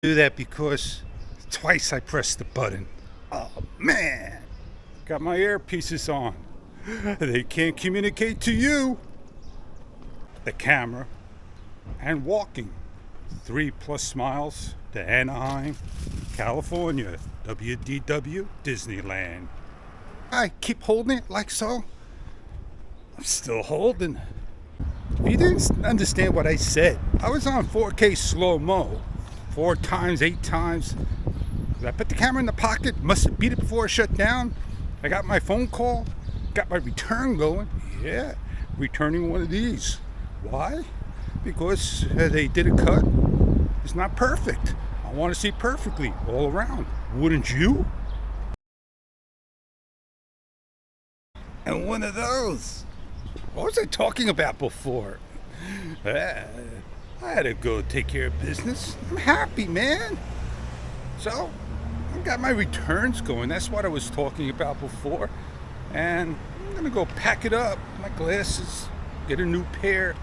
Do that because twice I pressed the button. Oh man, got my earpieces on. They can't communicate to you. The camera and walking 3+ miles to Anaheim, California, WDW Disneyland. I keep holding it like so. I'm still holding. If you didn't understand what I said, I was on 4K slow-mo 4 times, 8 times. I put the camera in the pocket, must have beat it before it shut down. I got my phone call, got my return going. Yeah, returning one of these. Why? Because they did a cut. It's not perfect. I want to see perfectly all around. Wouldn't you? And one of those. What was I talking about before? I had to go take care of business. I'm happy, man. So, I got my returns going. That's what I was talking about before. And I'm going to go pack it up, my glasses, get a new pair.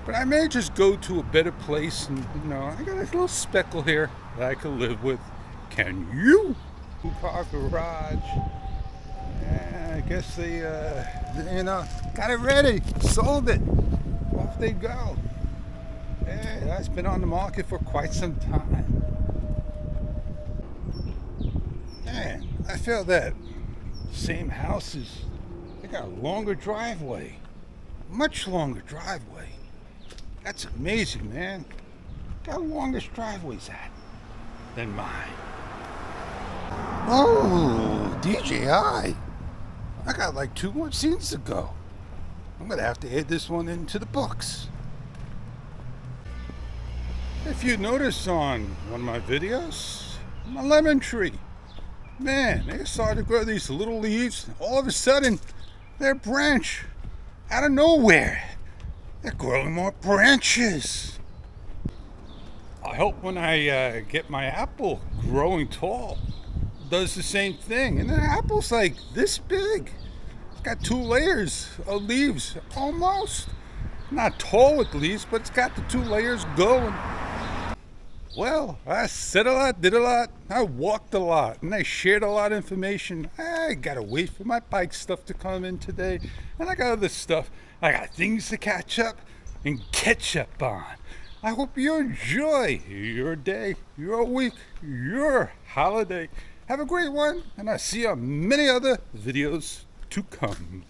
But I may just go to a better place. And, I got a little speckle here that I can live with. Can you? Car garage. I guess they, got it ready, sold it. Off they go. Yeah, that's been on the market for quite some time. Man, I feel that same houses, they got a longer driveway. Much longer driveway. That's amazing, man. Got longest driveways than mine. Oh, DJI. I got like 2 more scenes to go. I'm gonna have to add this one into the books. If you notice on one of my videos, my lemon tree. Man, they started to grow these little leaves. All of a sudden, they're branch out of nowhere. They're growing more branches. I hope when I get my apple growing tall, does the same thing. And the apple's like this big. It's got 2 layers of leaves, almost. Not tall with leaves, but it's got the 2 layers going. Well, I said a lot, did a lot, I walked a lot, and I shared a lot of information. I gotta wait for my bike stuff to come in today, and I got other stuff. I got things to catch up and catch up on. I hope you enjoy your day, your week, your holiday. Have a great one, and I'll see you on many other videos to come.